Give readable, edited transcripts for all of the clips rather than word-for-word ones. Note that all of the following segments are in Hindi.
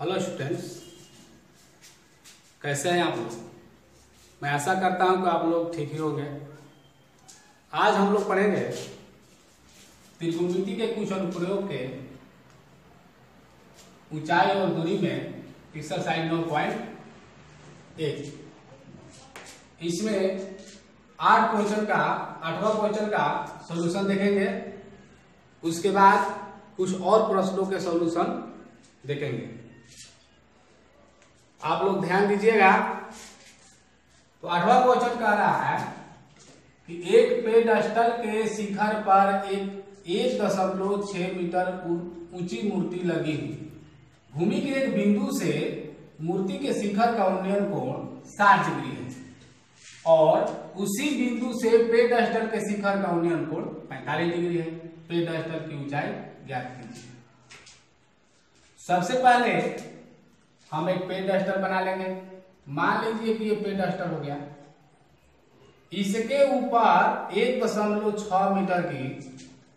हेलो स्टूडेंट्स, कैसे हैं आप लोग। मैं आशा करता हूं कि आप लोग ठीक ही होंगे। आज हम लोग पढ़ेंगे त्रिकोणमिति के कुछ अनुप्रयोग के ऊंचाई और दूरी में एक्सरसाइज 9.1। इसमें 8वां क्वेश्चन का सॉल्यूशन देखेंगे। उसके बाद कुछ और प्रश्नों के सॉल्यूशन देखेंगे। आप लोग ध्यान दीजिएगा। तो 8वां क्वेश्चन कह रहा है कि एक पेडस्टल के शिखर पर एक 1.6 मीटर ऊंची मूर्ति लगी हुई। भूमि के एक बिंदु से मूर्ति के शिखर का उन्नयन कोण 60 डिग्री है और उसी बिंदु से पेडस्टल के शिखर का उन्नयन कोण 45 डिग्री है। पेडस्टल की ऊंचाई ज्ञात कीजिए। सबसे पहले हम एक पेडस्टल बना लेंगे। मान लीजिए कि ये पेडस्टल हो गया। इसके ऊपर 1.6 मीटर की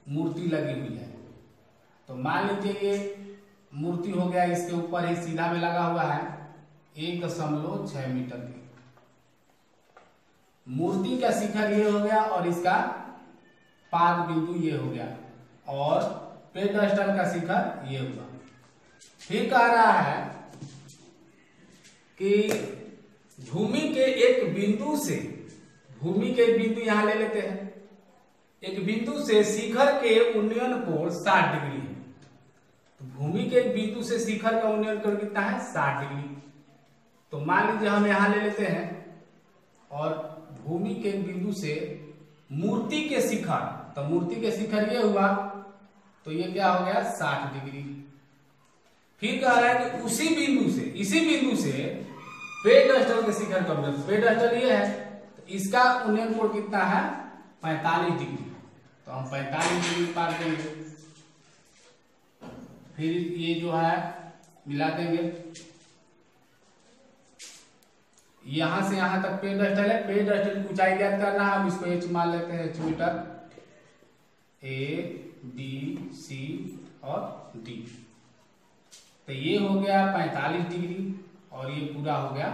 मूर्ति लगी हुई है। तो मान लीजिए ये मूर्ति हो गया, इसके ऊपर ही सीधा में लगा हुआ है 1.6 मीटर की मूर्ति का शिखर ये हो गया और इसका पाद बिंदु ये हो गया और पेडस्टल का शिखर ये हुआ। फिर कह रहा है कि भूमि के एक बिंदु यहां ले लेते हैं। एक बिंदु से शिखर के उन्नयन कोण 60 डिग्री है। तो भूमि के एक बिंदु से शिखर का उन्नयन कोण कितना है? 60 डिग्री। तो मान लीजिए हम यहां ले लेते हैं और भूमि के एक बिंदु से मूर्ति के शिखर, तो मूर्ति के शिखर ये हुआ, तो ये क्या हो गया? 60 डिग्री। फिर कह रहा है कि इसी बिंदु से पेडस्टल के शिखर का उन्नयन, पेडस्टल ये है तो इसका उन्नयन कोण कितना है? 45 डिग्री। तो हम 45 डिग्री पार देंगे। फिर ये जो है मिला देंगे। यहां से यहां तक पेडस्टल है। पेडस्टल की ऊंचाई ज्ञात करना है। हम इसको h मान लेते हैं, h metre. A, B, C और D। तो ये हो गया 45 डिग्री और ये पूरा हो गया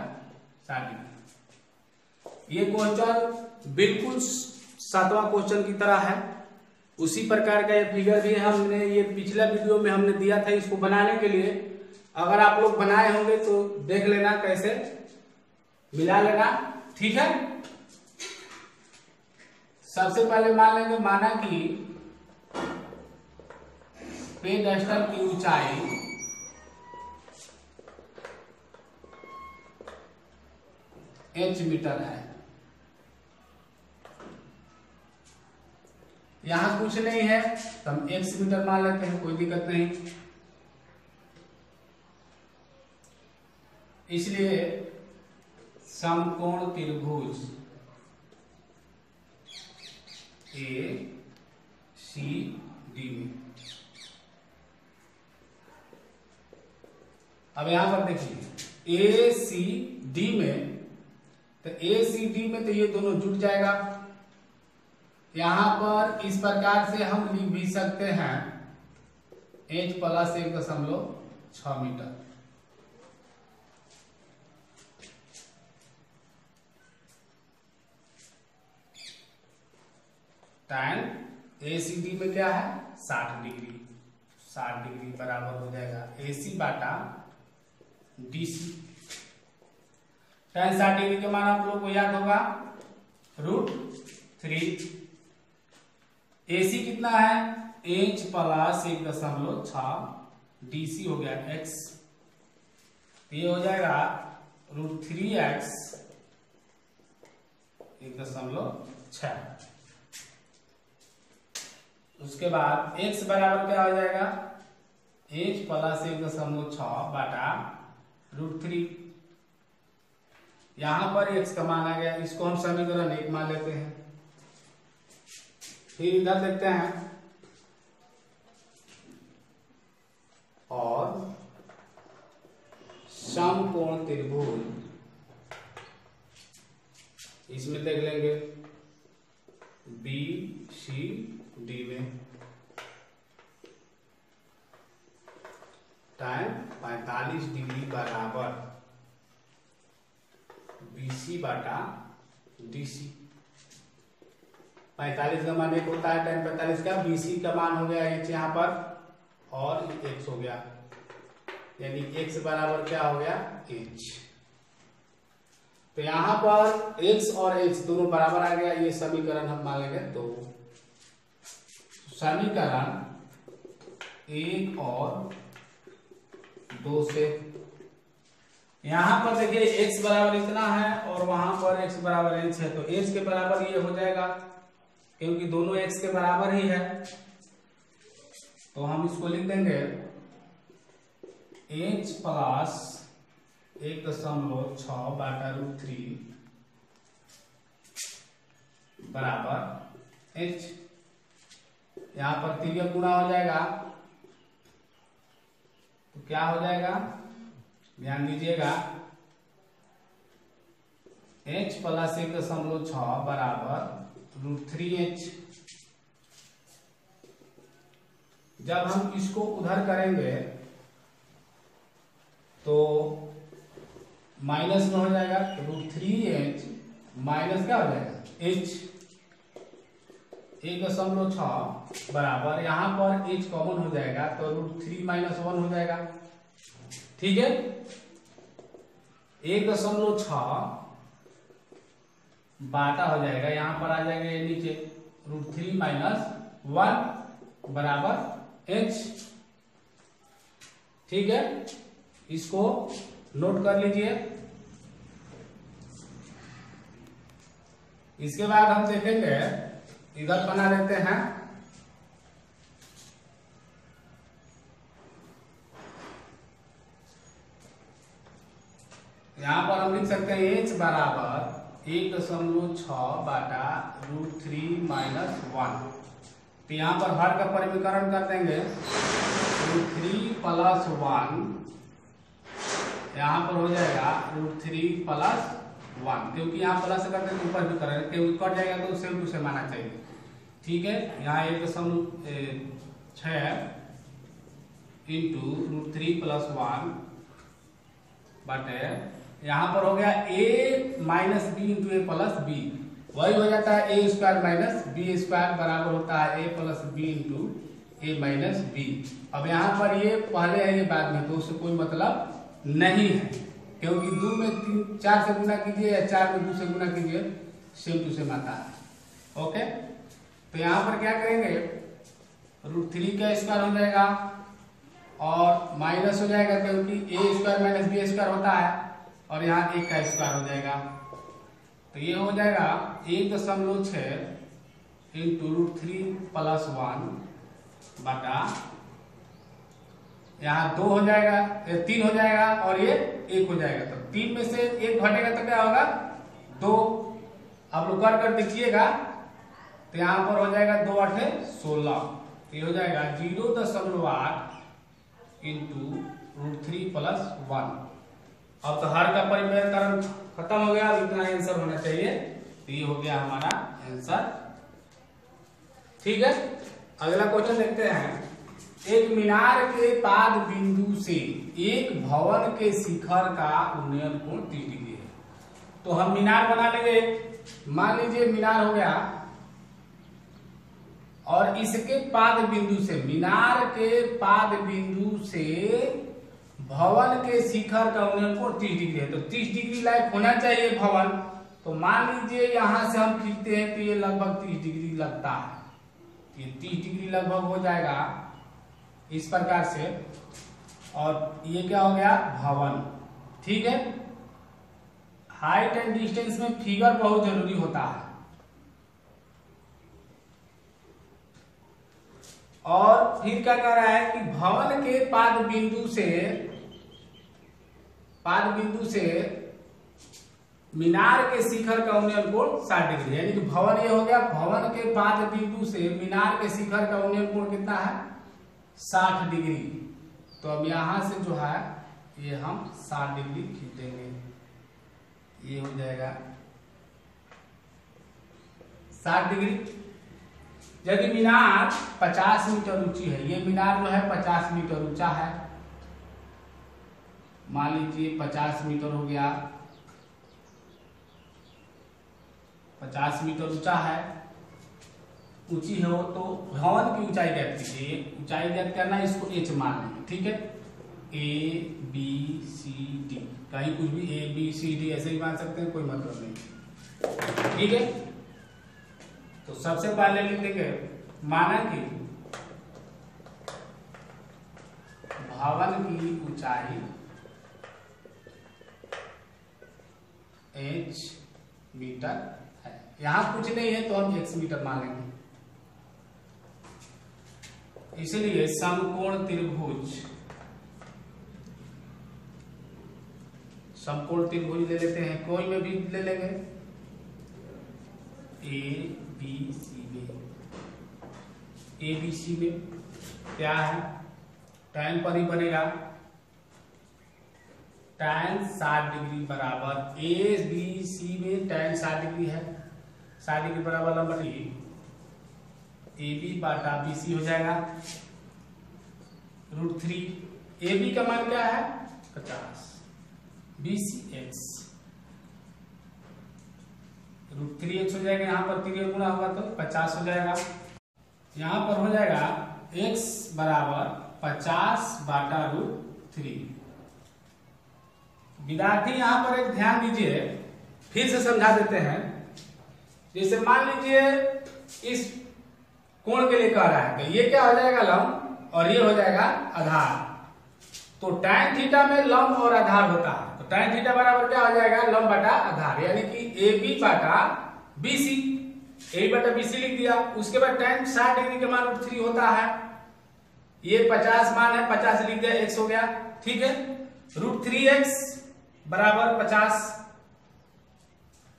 60 डिग्री। ये क्वेश्चन बिल्कुल 7वां क्वेश्चन की तरह है। उसी प्रकार का ये फिगर भी हमने ये पिछला वीडियो में हमने दिया था। इसको बनाने के लिए अगर आप लोग बनाए होंगे तो देख लेना, कैसे मिला लेना, ठीक है। सबसे पहले मान लेंगे, माना कि पेडस्टल की ऊंचाई h मीटर है। यहां कुछ नहीं है तो हम x मीटर मान लेते हैं, कोई दिक्कत नहीं। इसलिए समकोण त्रिभुज ACD में, अब यहां पर देखिए ACD में, तो ACD में तो ये दोनों जुट जाएगा। यहां पर इस प्रकार से हम लिख भी सकते हैं h + 1.6 मीटर। tan ACD में क्या है? 60 डिग्री। 60 डिग्री बराबर हो जाएगा AC बटा DC। tan 60 डिग्री के मान आप लोग को याद होगा √3। AC कितना है? h + 1.6, DC हो गया x। ये हो जाएगा √3x 1.6। उसके बाद x बराबर क्या हो जाएगा? h + 1.6 बटा √3। यहां पर x का मान आ गया। इसको हम समीकरण 1 मान लेते हैं। फिर इधर देखते हैं और समकोण त्रिभुज, इसमें देख लेंगे BCD में tan 45 डिग्री बराबर BC बटा DC। 45 का मान 1 होता है, tan 45 का BC का मान हो गया h यहाँ पर और x हो गया, यानी x बराबर क्या हो गया h। तो यहां पर x और h दोनों बराबर आ गया, ये समीकरण हम मान लेंगे 2। समीकरण 1 और 2 से यहां पर देखिए x बराबर इतना है और वहां पर x बराबर h है, तो h के बराबर ये हो जाएगा क्योंकि दोनों x के बराबर ही है। तो हम इसको लिख देंगे h प्लस 1.6 बटा √3 बराबर h। यहां पर तिर्यक गुणा हो जाएगा तो क्या हो जाएगा, ध्यान दीजिएगा, h प्लस 1.6 बराबर √3h। जब हम इसको उधर करेंगे तो माइनस में हो जाएगा, √3h माइनस क्या हो जाएगा h। 1.6 बराबर यहां पर h कॉमन हो जाएगा तो √3 माइनस 1 हो जाएगा। ठीक है, 1.6 बाटा हो जाएगा, यहां पर आ जाएगा ये नीचे √3 माइनस 1 बराबर h। ठीक है, इसको नोट कर लीजिए। इसके बाद हम देखेंगे, इधर बना देते हैं, यहां पर हम लिख सकते हैं h बराबर 1.6 बाटा √3 माइनस 1। तो यहां पर हर का परिमीकरण कर देंगे, √3 प्लस 1 यहां पर हो जाएगा √3 प्लस 1, क्योंकि यहाँ प्लस करते तो ऊपर भी करेंगे, क्योंकि कट जाएगा तो सेम टू सेम आना चाहिए। ठीक है, यहाँ 1.6 इंटू √3 प्लस 1 बटे यहाँ पर हो गया a minus B into A plus B, वही हो जाता है a square minus B square बराबर होता है a plus B into A minus B. अब यहाँ पर ये पहले है ये बाद में, तो उससे कोई मतलब नहीं है, क्योंकि 2 में 4 से गुना कीजिए या 4 में 2 से गुना कीजिए, सेम टू सेम आता है। ओके, तो यहाँ पर क्या करेंगे, √3 का स्क्वायर हो जाएगा और माइनस हो जाएगा क्योंकि a square minus B square होता है, और यहाँ 1 का स्क्वायर हो जाएगा। तो ये हो जाएगा 1.6 इंटू √3 प्लस 1 बटा यहाँ 2 हो जाएगा, 3 हो जाएगा और ये 1 हो जाएगा। तो 3 में से 1 घटेगा तो क्या होगा 2। आप लोग कर देखिएगा, तो यहाँ पर हो जाएगा 2 8 16, तो ये हो जाएगा 0.8 इंटू √3 प्लस 1। अब तो हर का परिमीकरण खत्म हो गया, अब इतना आंसर होना चाहिए, तो ये हो गया हमारा आंसर। ठीक है, अगला क्वेश्चन देखते हैं। एक मीनार के पाद बिंदु से एक भवन के शिखर का उन्नयन कोण 30 डिग्री है। तो हम मीनार बना लेंगे, मान लीजिए मीनार हो गया, और इसके पाद बिंदु से, मीनार के पाद बिंदु से भवन के शिखर का उन्नयन कोण 30 डिग्री है। तो 30 डिग्री लायक होना चाहिए भवन। तो मान लीजिए यहां से हम खींचते हैं तो ये लगभग 30 डिग्री लगता है, ये 30 डिग्री लगभग हो जाएगा इस प्रकार से, और ये क्या हो गया भवन। ठीक है, हाइट एंड डिस्टेंस में फिगर बहुत जरूरी होता है। और फिर क्या कर रहा है कि भवन के पाद बिंदु से मीनार के शिखर का उन्नयन कोण 60 डिग्री, यानी कि भवन ये हो गया, भवन के पाद बिंदु से मीनार के शिखर का उन्नयन कोण कितना है 60 डिग्री। तो अब यहां से जो है ये हम 60 डिग्री खींचेंगे, ये हो जाएगा 60 डिग्री। यदि मीनार 50 मीटर ऊंची है, ये मीनार जो है 50 मीटर ऊंचा है, मान लीजिए 50 मीटर हो गया, 50 मीटर ऊंचा है, ऊंची हो तो भवन की ऊंचाई ज्ञात कीजिए। ऊंचाई ज्ञात करना है, इसको एच मान लेंगे, ठीक है। ए बी सी डी, कहीं कुछ भी ए बी सी डी ऐसे ही मान सकते हैं, कोई मतलब नहीं, ठीक है। तो सबसे पहले लिख देंगे माना कि भवन की ऊंचाई h मीटर है। यहां कुछ नहीं है तो हम x मीटर मान लेंगे। इसलिए समकोण त्रिभुज, समकोण त्रिभुज ले लेते हैं, कोई में भी ले लेंगे, ए बी सी में, ए बी सी में क्या है, tan पर ही बनेगा, tan 60 डिग्री बराबर ए बी सी में tan 60 डिग्री है, 60 डिग्री बराबर नंबर ए बी बाटा बी सी हो जाएगा √3। ए बी का मान क्या है 50, बी सी एक्स √3x हो जाएगा। यहाँ पर 3 गुना होगा तो 50 हो जाएगा। यहाँ पर हो जाएगा x बराबर 50 बाटा √3। विद्यार्थी यहाँ पर एक ध्यान दीजिए, फिर से समझा देते हैं। जैसे मान लीजिए इस कोण के लिए कह रहा है, तो ये क्या हो जाएगा लंब और ये हो जाएगा आधार। तो tan थीटा में लंब और आधार होता है, तो tan थीटा बराबर क्या हो जाएगा लंब बटा आधार, यानी कि ए बी बाटा बी सी, ए बटा बी सी लिख दिया। उसके बाद tan 60 डिग्री का मान √3 होता है, ये 50 मान है, 50 लिख दिया, x हो गया, ठीक है। √3x बराबर 50,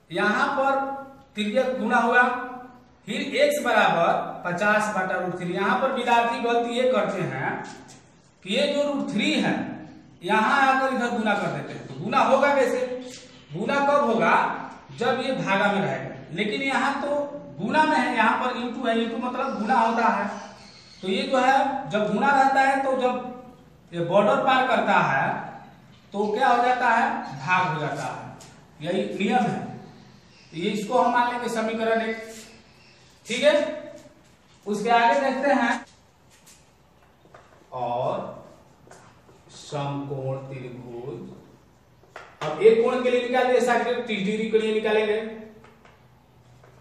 यहां पर तिर्यक गुना हुआ, फिर x बराबर 50 बाटा √3। यहां पर विद्यार्थी गलती ये करते हैं कि ये जो √3 है यहां आकर इधर गुना कर देते हैं। तो गुना होगा कैसे, गुना कब होगा जब ये भागा में रहेगा, लेकिन यहाँ तो गुना में है, यहाँ पर इंटू है, इंटू मतलब गुना होता है। तो ये जो है जब गुना रहता है तो जब ये बॉर्डर पार करता है तो क्या हो जाता है भाग हो जाता है, यही नियम है। तो ये इसको हम मान लेंगे समीकरण 1, ठीक है। उसके आगे देखते हैं, और समकोण त्रिभुज, अब एक कोण के लिए निकाल दिया 60 डिग्री के लिए निकालेंगे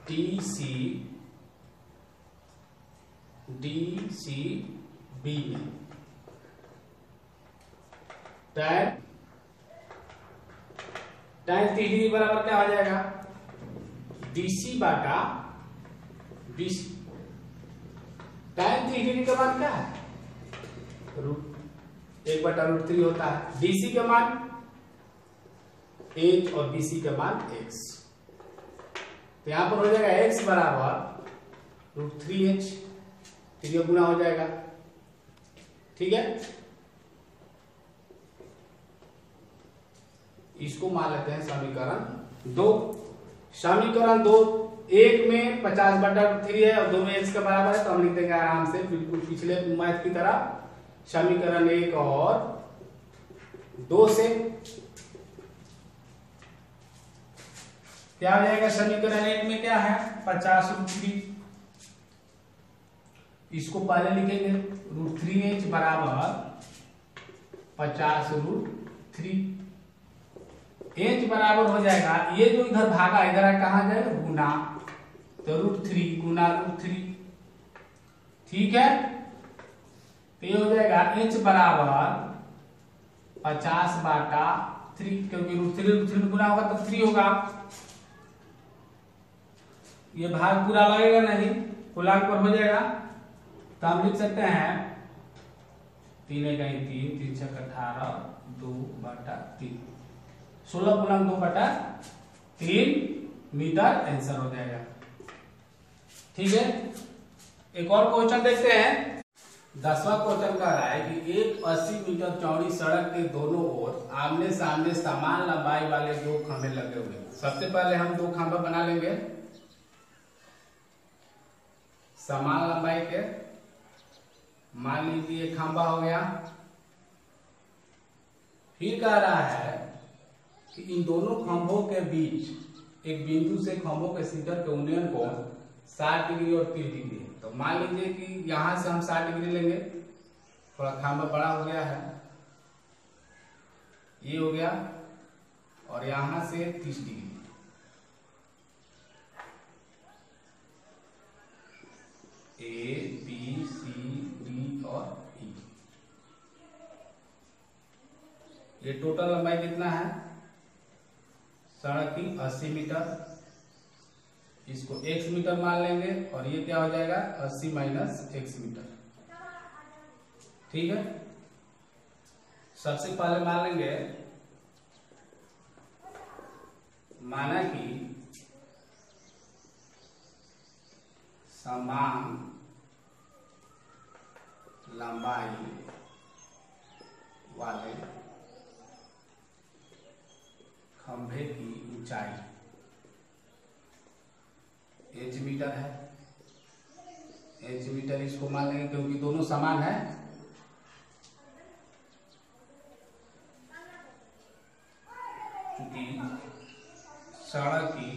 T C D C B में tan 30 डिग्री बराबर क्या हो जाएगा डीसी बाटा बीसी। tan 30 डिग्री का मान क्या है √1/√3 होता है। डीसी का मान h और बीसी का मान x, तो यहां पर हो जाएगा x बराबर √3h, फिर ये गुना हो जाएगा, ठीक है। इसको मान लेते हैं समीकरण 2। समीकरण 2, एक में 50/√3 है और 2 में x का बराबर है, तो हम लिख देंगे आराम से बिल्कुल पिछले मैथ की तरह, समीकरण 1 और 2 से क्या हो जाएगा, समीकरण 1 में क्या है 50√3, इसको पहले लिखेंगे √3h बराबर 50√3, h बराबर हो जाएगा, ये जो इधर भागा इधर कहा जाएगा गुना, तो √3 गुना √3, ठीक है। तो ये हो जाएगा h बराबर 50/3, क्योंकि √3 गुना होगा तो 3 होगा, ये भाग पूरा लगेगा नहीं, पूर्णांक पर हो जाएगा। तो हम लिख सकते हैं 3 × 3 3 × 18 2/3, 16.2/3 मीटर आंसर हो जाएगा, ठीक है। एक और क्वेश्चन देखते हैं। 10वां क्वेश्चन कह रहा है कि एक 80 मीटर चौड़ी सड़क के दोनों ओर आमने सामने समान लंबाई वाले 2 खंभे लगे हुए हैं। सबसे पहले हम 2 खंभे बना लेंगे समान लंबाई के, मान लीजिए खंभा हो गया, फिर कह रहा है कि इन दोनों खंभों के बीच एक बिंदु से खंभों के शिखर के उन्नयन कोण 60 डिग्री और 30 डिग्री है। तो मान लीजिए कि यहां से हम 60 डिग्री लेंगे, थोड़ा खंभा बड़ा हो गया है, ये हो गया, और यहां से 30 degree, A B C D और ई। ये टोटल लंबाई कितना है? सड़क की 80 मीटर। इसको x मीटर मान लेंगे और ये क्या हो जाएगा 80 माइनस x मीटर। ठीक है, सबसे पहले मान लेंगे, माना कि समान लंबाई वाले खंभे की ऊंचाई h मीटर है। h मीटर इसको मान लेंगे क्योंकि दोनों समान है। क्योंकि सड़क की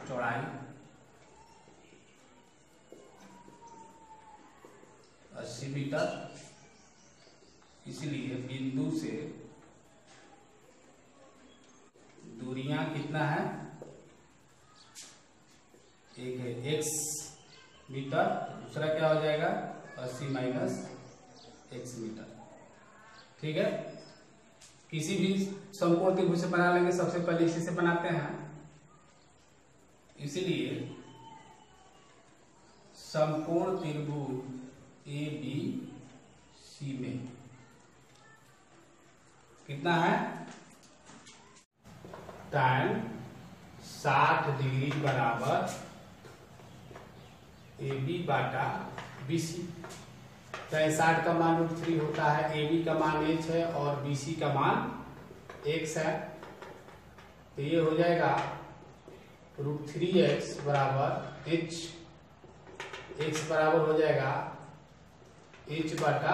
चौड़ाई 80 मीटर, इसलिए बिंदु से दूरियां कितना है? एक है x मीटर, दूसरा क्या हो जाएगा 80 माइनस x मीटर। ठीक है, किसी भी समकोण त्रिभुज से बना लेंगे, सबसे पहले इसी से बनाते हैं। इसीलिए समकोण त्रिभुज ए बी सी में कितना है? tan 60 डिग्री बराबर ए बी बाटा बी सी। tan 60 का मान √3 होता है, ए बी का मान h है और बी सी का मान x है। तो ये हो जाएगा √3x बराबर h, x बराबर हो जाएगा h बाटा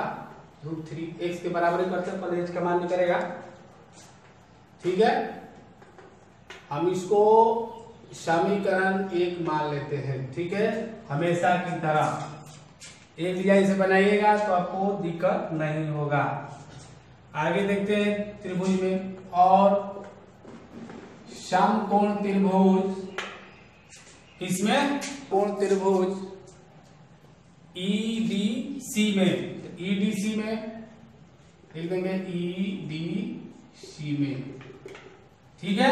√3। x के बराबर ही करते हैं, पहले h का मान निकलेगा। ठीक है, हम इसको समीकरण 1 मान लेते हैं। ठीक है, हमेशा की तरह एक डिजाइन से बनाइएगा तो आपको दिक्कत नहीं होगा। आगे देखते हैं त्रिभुज में, और समकोण त्रिभुज, इसमें कोण त्रिभुज EDC में, EDC में लिख देंगे EDC में। ठीक है,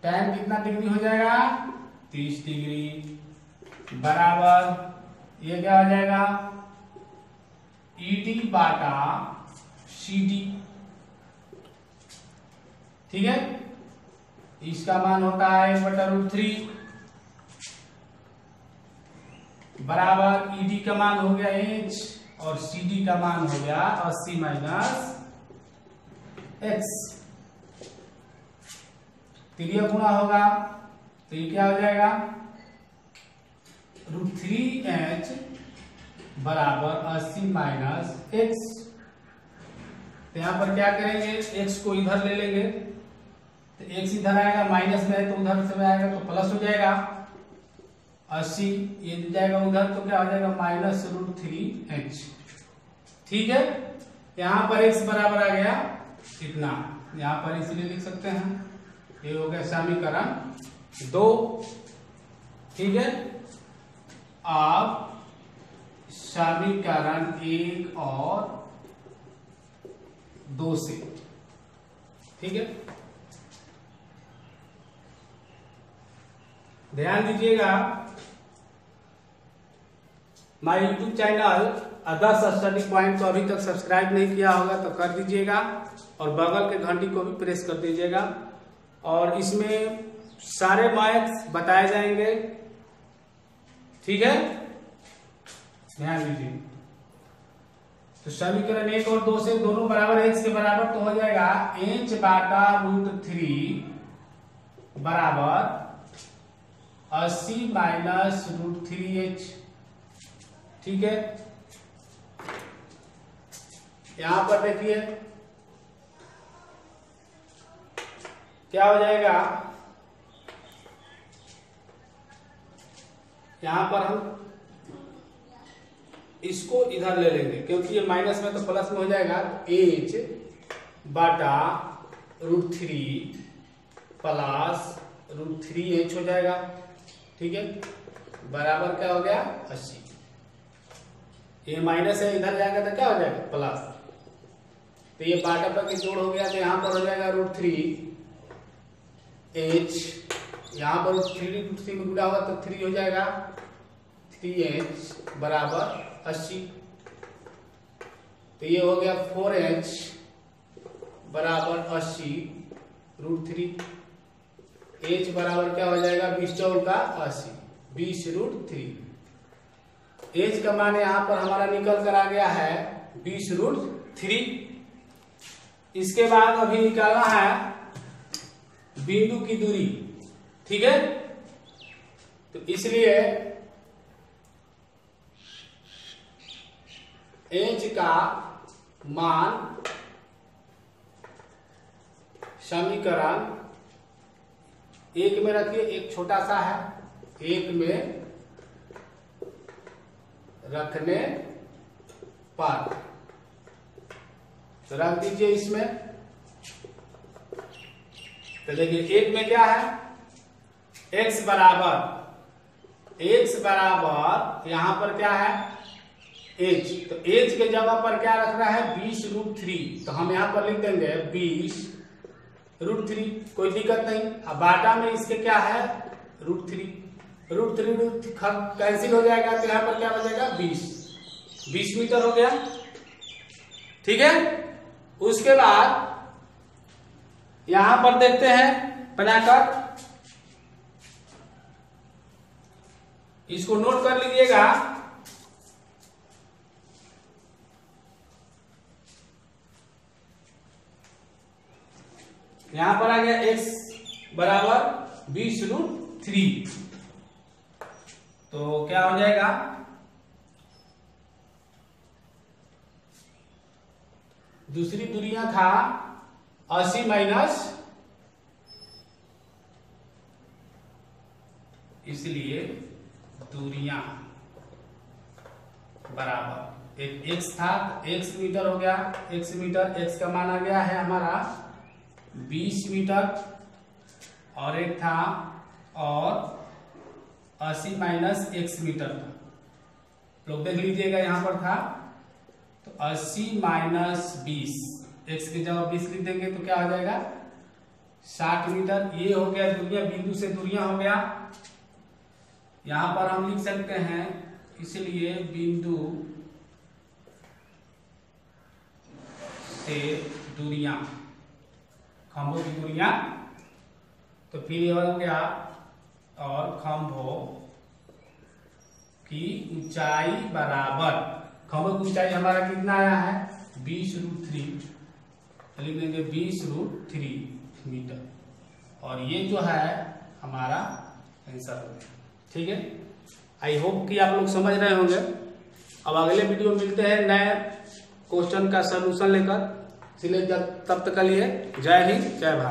tan कितना डिग्री हो जाएगा 30 डिग्री बराबर ये क्या हो जाएगा ED बाटा CD। ठीक है, इसका मान होता है 1/√3 बराबर ED का मान हो गया h और CD का मान हो गया 80 माइनस x। त्रिय गुणा होगा तो ये क्या हो जाएगा √3h बराबर 80 माइनस x। तो यहां पर क्या करेंगे, x को इधर ले लेंगे तो x इधर आएगा, माइनस में है तो उधर से आएगा तो प्लस हो जाएगा 80, ये जाएगा उधर तो क्या हो जाएगा माइनस √3h। ठीक है, यहां पर x बराबर आ गया इतना, यहां पर इसलिए लिख सकते हैं, ये हो गया समीकरण 2। ठीक है, आप समीकरण 1 और 2 से, ठीक है, ध्यान दीजिएगा, my YouTube channel Adarsh study point को अभी तक सब्सक्राइब नहीं किया होगा तो कर दीजिएगा और बगल के घंटी को भी प्रेस कर दीजिएगा, और इसमें सारे मैथ्स बताए जाएंगे। ठीक है, ध्यान दीजिए। तो समीकरण 1 और 2 से दोनों बराबर x के बराबर तो हो जाएगा h बाटा √3 बराबर 80 माइनस √3h। ठीक है, यहां पर देखिए क्या हो जाएगा, यहां पर हम इसको इधर ले लेंगे क्योंकि ये माइनस में तो प्लस में हो जाएगा। एच बटा √3 प्लस √3h हो जाएगा, ठीक है, बराबर क्या हो गया 80। ये माइनस है, इधर जाएगा तो क्या हो जाएगा प्लस, तो ये बाटा पर के जोड़ हो गया, तो यहाँ पर हो जाएगा √3h, यहाँ पर 3 में गुणा होगा तो 3 हो जाएगा 3h बराबर 80। तो ये हो गया 4h बराबर 80 √3। h बराबर क्या हो जाएगा 20 चौका 80, 20√3। h का मान यहाँ पर हमारा निकल कर आ गया है 20√3। इसके बाद अभी निकालना है बिंदु की दूरी, ठीक है। तो इसलिए h का मान समीकरण 1 में रखिए, एक छोटा सा है, 1 में रखने पर तो रख दीजिए इसमें। तो देखिए 1 में क्या है, x बराबर यहां पर क्या है h, तो h के जगह पर क्या रख रहा है 20√3, तो हम यहां पर लिख देंगे 20√3, कोई दिक्कत नहीं। अब बाटा में इसके क्या है √3 कैंसिल हो जाएगा, तो यहां पर क्या बचेगा 20 मीटर हो गया, ठीक है। उसके बाद यहां पर देखते हैं बनाकर, इसको नोट कर लीजिएगा। यहां पर आ गया x बराबर 20√3, तो क्या हो जाएगा दूसरी दूरियां था 80 माइनस, इसलिए दूरियां बराबर एक x था, x मीटर हो गया, x मीटर, x का मान आ गया है हमारा 20 मीटर, और एक था और 80 माइनस x मीटर था, लोग देख लीजिएगा यहां पर था, तो 80 माइनस 20, x की जगह 20 लिख देंगे तो क्या हो जाएगा 60 मीटर। ये हो गया दूरियां, बिंदु से दूरियां हो गया। यहां पर हम लिख सकते हैं, इसलिए बिंदु से दूरियां, खंभों की दूरियां, तो फिर ये हो गया, और खंभों की ऊंचाई बराबर, खंभों की ऊंचाई हमारा कितना आया है 20√3, लिख देंगे 20√3 मीटर, और ये जो है हमारा आंसर हो गया, ठीक है। आई होप कि आप लोग समझ रहे होंगे। अब अगले वीडियो में मिलते हैं नए क्वेश्चन का सलूशन लेकर, इसलिए तब तक के लिए जय हिंद जय भारत।